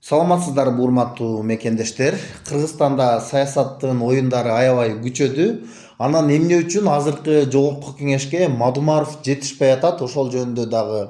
Саламатсыздарбы урматтуу мекендештер. Кыргызстанда саясаттын оюндары аябай күчөдү. Анан эмне үчүн азыркы жогорку кеңешке Мадумаров жетишпей атат, ошол жөнүндө дагы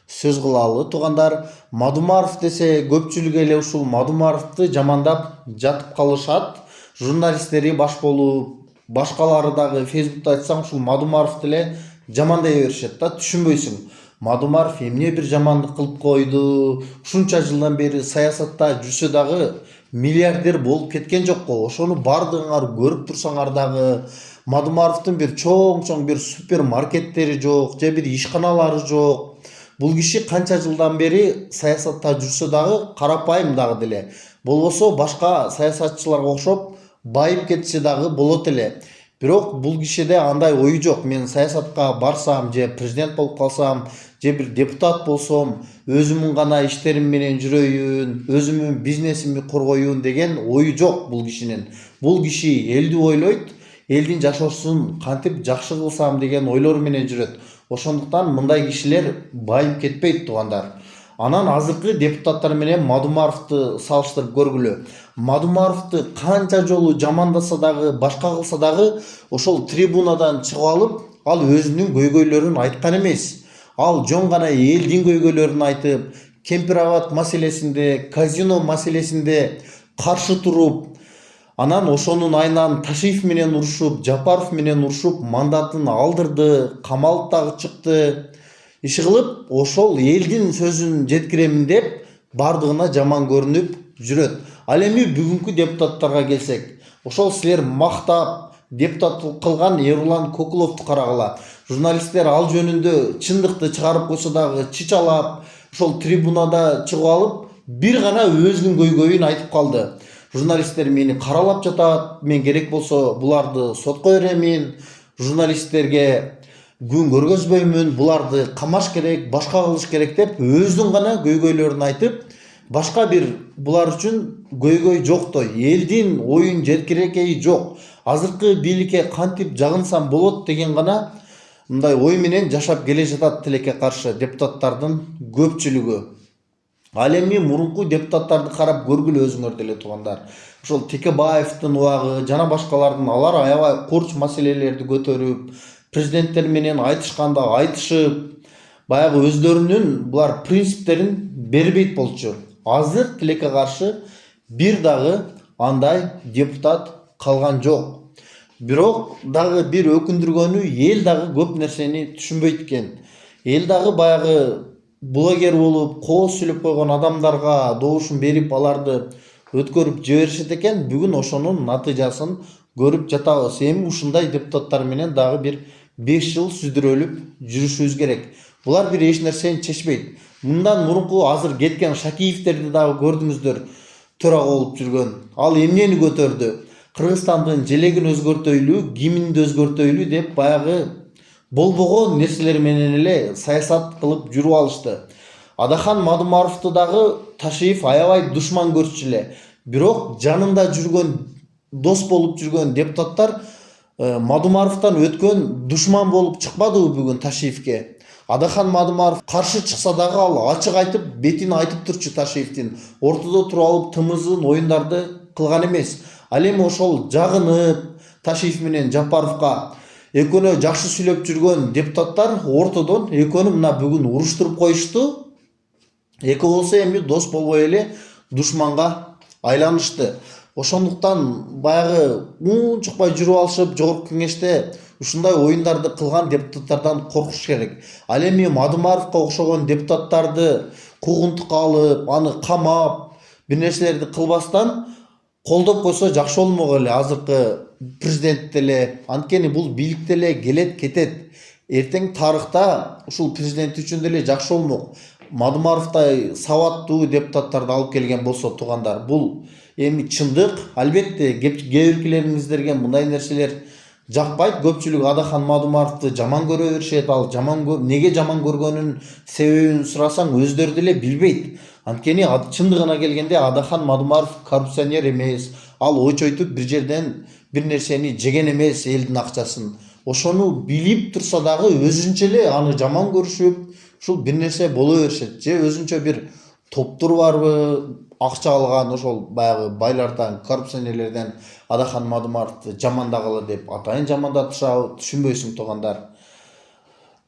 сөз кылалы. Туугандар, Мадумаров десе көпчүлүк эле ушул Мадумаровду жамандап жатып калышат. Журналисттери баш болуп, башкалары дагы Фейсбукта айтсаң ушул Мадумаровду эле жамандай беришет да, түшүнбөйсүң. Мадумаров эмне бир жамандык кылып койду? Ушунча жылдан бери саясатта жүрсө дагы миллиардер болуп кеткен жок го. Ошону бардыгыңар көрүп турсаңар дагы Мадумаровдун бир чоң бир супермаркеттери жок, же бир ишканалары жок. Бул киши канча жылдан бери саясатта жүрсө дагы карапайым дагы деле. Болбосо башка саясатчыларга окшоп байып кетсе дагы болот эле. Бирок бул кишиде андай ой жок. Мен саясатка барсам, же президент болуп калсам, же бир депутат болсом, өзүмүн гана иштерим менен жүрөйүн, өзүмүн бизнесимди коргоюн деген ой жок бул кишинин. Бул киши элди ойлойт, элдин жашоосун кантип жакшы кылсам деген ойлор менен жүрөт. Ошондуктан мындай кишилер байып кетпейт, туугандар. Анан азыркы депутаттар менен Мадумаровду салыштырып көргүлө. Мадумаровду канча жолу жамандаса дагы, башка кылса дагы, ошол трибунадан чыгып алып, ал өзүнүн көйгөйлөрүн айткан эмес. Ал жөн гана элдин көйгөйлөрүн айтып, Кемпир-Абад маселесинде, казино маселесинде каршы туруп, анан ошонун айынан Ташиев менен урушуп, Жапаров менен урушуп, мандатын алдырды, камалып дагы чыкты. Иши кылып, ошол элдин сөзүн жеткиремин деп бардыгына жаман көрүнүп жүрөт. Ал эми бүгүнкү депутаттарга келсек, ошол силер мактап депутат кылган Эрулан Кокуловду карагыла. Журналисттер ал жөнүндө чындыкты чыгарып койсо дагы чычалап, ошол трибунада чыгып алып, бир гана өзүнүн көйгөйүн айтып калды. Журналисттер мени каралап жатат, мен керек болсо буларды сотко беремин, журналисттерге күн көргөзбөймүн, буларды камаш керек, башка кылыш керек деп өзүнүн гана көйгөйлөрүн айтып, башка бир булар үчүн көйгөй жоктой, элдин оюн жеткирекеи жок. Азыркы бийликке кантип жагынсам болот деген гана мындай ой менен жашап келе жатат тилекке каршы депутаттардын көпчүлүгү. Ал эми мурунку депутаттарды карап көргүлө өзүңөр деле, туугандар. Ошол Текебаевдин убагы жана башкалардын, алар аябай курч маселелерди көтөрүп, президенттер менен айтышканда айтышып, баягы өздөрүнүн булар принциптерин бербейт болчу. Азыр тилекке каршы бир дагы андай депутат калган жок. Бирок дагы бир өкүндүргөнү, эл дагы көп нерсени түшүнбөйт экен. Эл дагы баягы блогер болуп, кооз сүйлөп койгон адамдарга добушун берип, аларды өткөрүп жиберишет экен. Бүгүн ошонун натыйжасын көрүп жатабыз. Эми ушундай депутаттар менен дагы бир 5 жыл сүздүрөлүп жүрүшүбүз керек. Булар бир эч нерсени чечпейт. Мындан мурунку азыр кеткен Шакиевтерди дагы көрдүңүздөр, төрага болуп жүргөн. Ал эмнени көтөрдү? Кыргызстандын желегин өзгөртөйлү, гимнди өзгөртөйлү деп баягы болбогон нерселер менен эле саясат кылып жүрүп алышты. Адахан Мадумаровду дагы Ташиев аябай душман көрчү эле. Бирок жанында жүргөн, дос болуп жүргөн депутаттар Мадумаровдон өткөн душман болуп чыкпадыбы бүгүн Ташиевке? Адахан Мадумаров каршы чыкса дагы ал ачык айтып, бетин айтып турчу Ташиевдин. Ортодо туруп алып тымызын оюндарды кылган эмес. Ал эми ошол жагынып Ташиев менен Жапаровго экөөнө жакшы сүйлөп жүргөн депутаттар ортодон экөөнү мына бүгүн уруштуруп коюшту. Эки болсо эми дос болбой эле душманга айланышты. Ошондуктан баягы унчукпай жүрүп алышып, жогорку кеңеште ушундай оюндарды кылган депутаттардан коркуш керек. Ал эми Мадумаровго окшогон депутаттарды куугунтукка алып, аны камап, бир нерселерди кылбастан колдоп койсо жакшы болмок эле азыркы президент деле. Анткени бул бийлик деле келет кетет. Эртең тарыхта ушул президент үчүн деле жакшы болмок. Мадумаровдай сабаттуу депутаттарды алып келген болсо, туугандар, бул эми чындык. Албетте кээ биркилериңиздерге мындай нерселер жакпайт. Көпчүлүк Адахан Мадумаровду жаман көрө беришет. Ал неге жаман көргөнүн себебин сурасаң өздөрү деле билбейт. Анткени чындыгына келгенде Адахан Мадумаров коррупционер эмес. Ал ойчойтуп бир жерден бир нерсени жеген эмес, элдин акчасын. Ошону билип турса дагы өзүнчө эле аны жаман көрүшүп, ушул бир нерсе боло беришет. Же өзүнчө бир топтор барбы, акча алган ошол баягы байлардан, коррупционерлерден Адахан Мадумаровду жамандагыла деп атайын жамандатышабы, түшүнбөйсүң туугандар.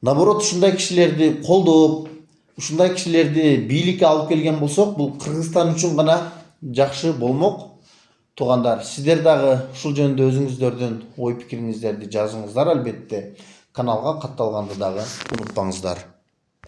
Наоборот, ушундай кишилерди колдоп, ушундай кишилерди бийликке алып келген болсок, бул Кыргызстан үчүн гана жакшы болмок. Туугандар, сиздер дагы ушул жөнүндө өзүңүздөрдүн ой пикириңиздерди жазыңыздар албетте. Каналга катталганды дагы унутпаңыздар.